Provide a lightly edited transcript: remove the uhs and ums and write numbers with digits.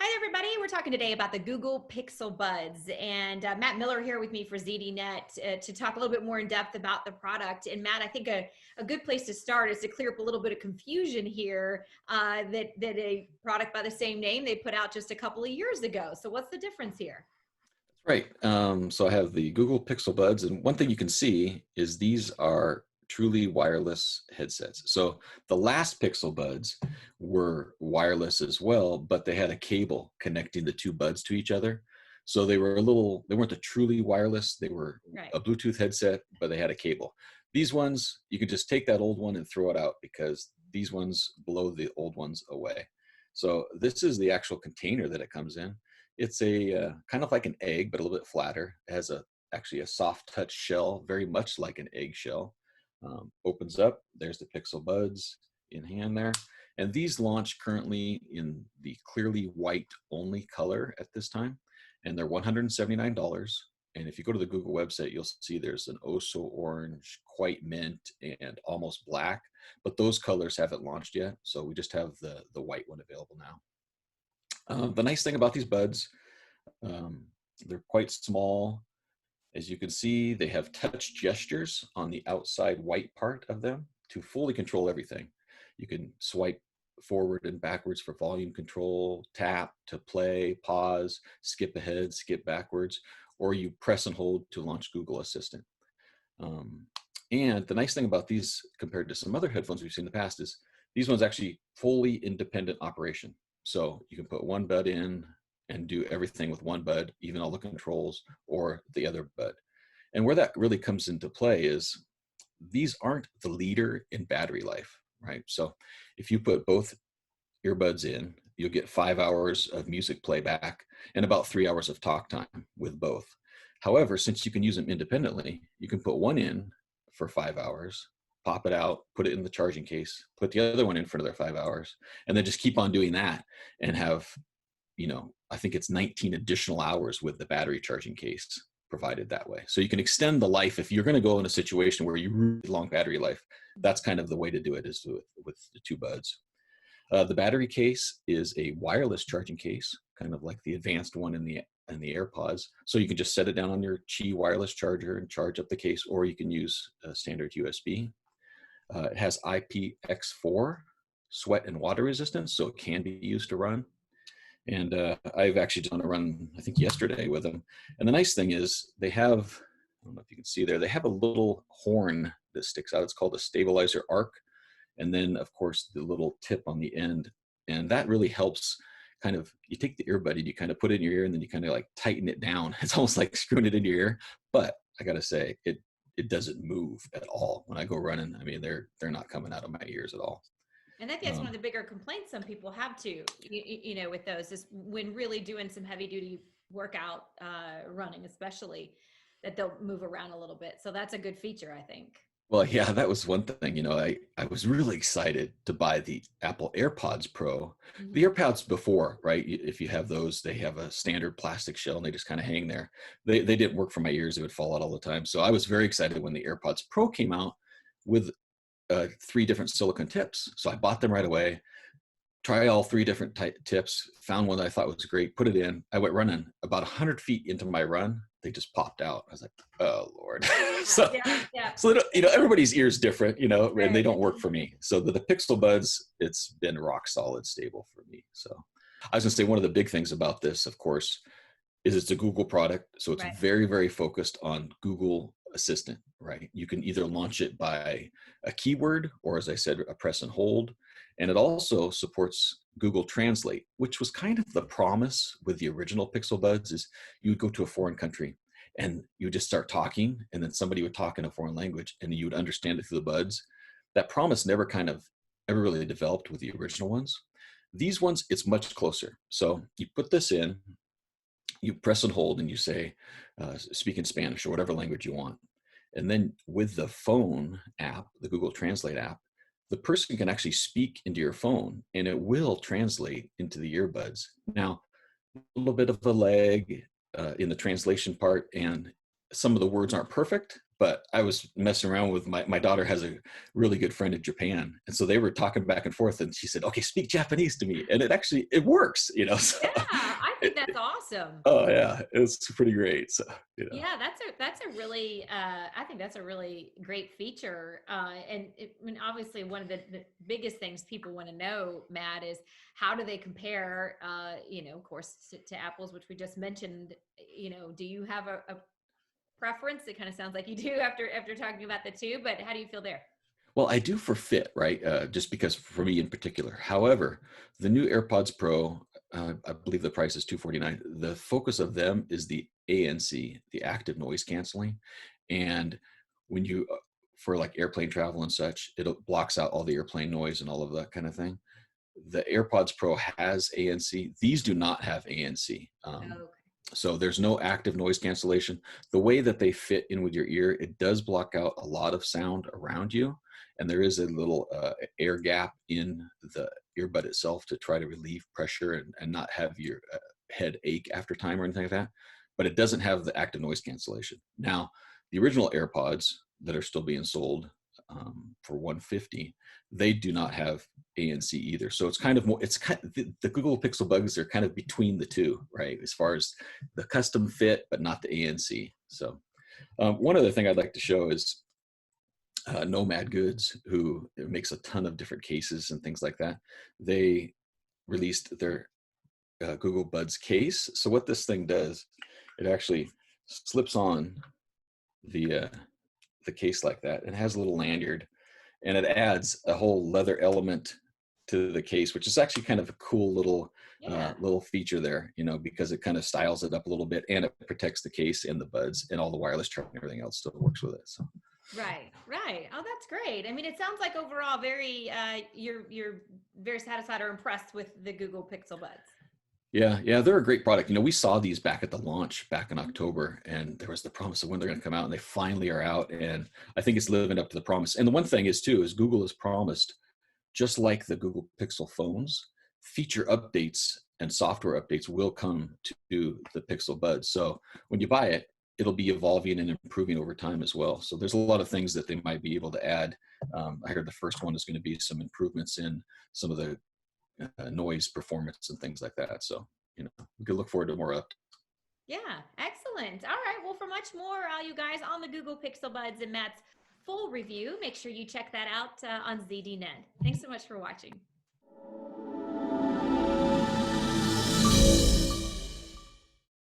Hi, everybody. We're talking today about the Google Pixel Buds, and Matt Miller here with me for ZDNet to talk a little bit more in depth about the product. And Matt, I think a good place to start is to clear up a little bit of confusion here that a product by the same name they put out just a couple of years ago. So what's the difference here? Right. So I have the Google Pixel Buds, and one thing you can see is these are truly wireless headsets. So the last Pixel Buds were wireless as well, but they had a cable connecting the two buds to each other. So they weren't a truly wireless. They were Right. a Bluetooth headset, but they had a cable. These ones, you could just take that old one and throw it out because these ones blow the old ones away. So this is the actual container that it comes in. It's a kind of like an egg, but a little bit flatter. It has actually a soft touch shell, very much like an egg shell. Opens up. There's the Pixel Buds in hand there. And these launch currently in the clearly white only color at this time. And they're $179. And if you go to the Google website, you'll see there's an oh so orange, quite mint, and almost black. But those colors haven't launched yet. So we just have the white one available now. The nice thing about these buds, um, they're quite small. As you can see, they have touch gestures on the outside white part of them to fully control everything. You can swipe forward and backwards for volume control, tap to play, pause, skip ahead, skip backwards, or you press and hold to launch Google Assistant. And the nice thing about these compared to some other headphones we've seen in the past is these ones actually fully independent operation. So you can put one bud in and do everything with one bud, even all the controls, or the other bud. And where that really comes into play is these aren't the leader in battery life, right? So if you put both earbuds in, you'll get 5 hours of music playback and about 3 hours of talk time with both. However, since you can use them independently, you can put one in for 5 hours, pop it out, put it in the charging case, put the other one in for another 5 hours, and then just keep on doing that and have, I think it's 19 additional hours with the battery charging case provided that way. So you can extend the life if you're going to go in a situation where you really long battery life. That's kind of the way to do it, is with the two buds. The battery case is a wireless charging case, kind of like the advanced one in the AirPods. So you can just set it down on your Qi wireless charger and charge up the case, or you can use a standard USB. It has IPX4 sweat and water resistance, so it can be used to run. And I've actually done a run, I think yesterday with them. And the nice thing is they have, I don't know if you can see there, they have a little horn that sticks out. It's called a stabilizer arc. And then of course the little tip on the end. And that really helps kind of, you take the earbud and you kind of put it in your ear and then you kind of like tighten it down. It's almost like screwing it into your ear. But I gotta say, it doesn't move at all when I go running. I mean, they're not coming out of my ears at all. And I think that's one of the bigger complaints some people have too, with those is when really doing some heavy duty workout, running, especially that they'll move around a little bit. So that's a good feature, I think. Well, yeah, that was one thing. I was really excited to buy the Apple AirPods Pro. The Mhm. AirPods before, right? If you have those, they have a standard plastic shell and they just kind of hang there. They didn't work for my ears; they would fall out all the time. So I was very excited when the AirPods Pro came out with 3 different silicone tips. So I bought them right away. Try all 3 different tips. Found one that I thought was great. Put it in. I went running. About 100 feet into my run, they just popped out. I was like, "Oh Lord!" Yeah, so, yeah, yeah. so everybody's ears different, and they Right. don't work for me. So the Pixel Buds, it's been rock solid, stable for me. So I was gonna say one of the big things about this, of course, is it's a Google product. So it's Right. very, very focused on Google Assistant, right? You can either launch it by a keyword or, as I said, a press and hold. And it also supports Google Translate, which was kind of the promise with the original Pixel Buds is you would go to a foreign country and you would just start talking and then somebody would talk in a foreign language and you would understand it through the buds. That promise ever really developed with the original ones. These ones, it's much closer. So you put this in, you press and hold and you say, speak in Spanish or whatever language you want. And then with the phone app, the Google Translate app, the person can actually speak into your phone and it will translate into the earbuds. Now, a little bit of a lag in the translation part, and some of the words aren't perfect, but I was messing around with my daughter has a really good friend in Japan. And so they were talking back and forth and she said, okay, speak Japanese to me. And it works, you know, so Yeah, I think it, that's awesome. oh yeah, it's pretty great. So, you know, Yeah, that's a really I think that's a really great feature. I mean, obviously, one of the biggest things people want to know, Matt, is how do they compare? Of course, to apples, which we just mentioned. Do you have a preference? It kind of sounds like you do after talking about the two, but how do you feel there? well, I do for fit, right? Just because for me in particular. However, the new AirPods Pro, I believe the price is 249. The focus of them is the ANC, the active noise canceling, and when you for like airplane travel and such, it blocks out all the airplane noise and all of that kind of thing. The AirPods Pro has ANC. These do not have ANC. Okay. So there's no active noise cancellation. The way that they fit in with your ear, it does block out a lot of sound around you. And there is a little air gap in the earbud itself to try to relieve pressure and not have your head ache after time or anything like that. But it doesn't have the active noise cancellation. Now, the original AirPods that are still being sold for 150, they do not have ANC either. So it's kind of more, it's kind of, the Google Pixel Buds are kind of between the two, right? As far as the custom fit, but not the ANC. So one other thing I'd like to show is Nomad Goods, who makes a ton of different cases and things like that. They released their Google Buds case. So what this thing does, it actually slips on the the case like that. It has a little lanyard, and it adds a whole leather element to the case, which is actually kind of a cool Yeah. little feature there, you know, because it kind of styles it up a little bit and it protects the case and the buds and all the wireless charging and everything else still works with it. So Right, right. Oh, that's great. I mean, it sounds like overall very you're very satisfied or impressed with the Google Pixel Buds. yeah, they're a great product. You know, we saw these back at the launch back in Mhm. October, and there was the promise of when they're going to come out, and they finally are out. And I think it's living up to the promise. And the one thing is too is Google has promised, just like the Google Pixel phones, feature updates and software updates will come to the Pixel Buds. So when you buy it, it'll be evolving and improving over time as well. So there's a lot of things that they might be able to add. I heard the first one is going to be some improvements in some of the noise performance and things like that. So, you know, we could look forward to more up. Yeah, excellent. All right. Well, for much more, you guys on the Google Pixel Buds and Matt's full review, make sure you check that out on ZDNet. Thanks so much for watching.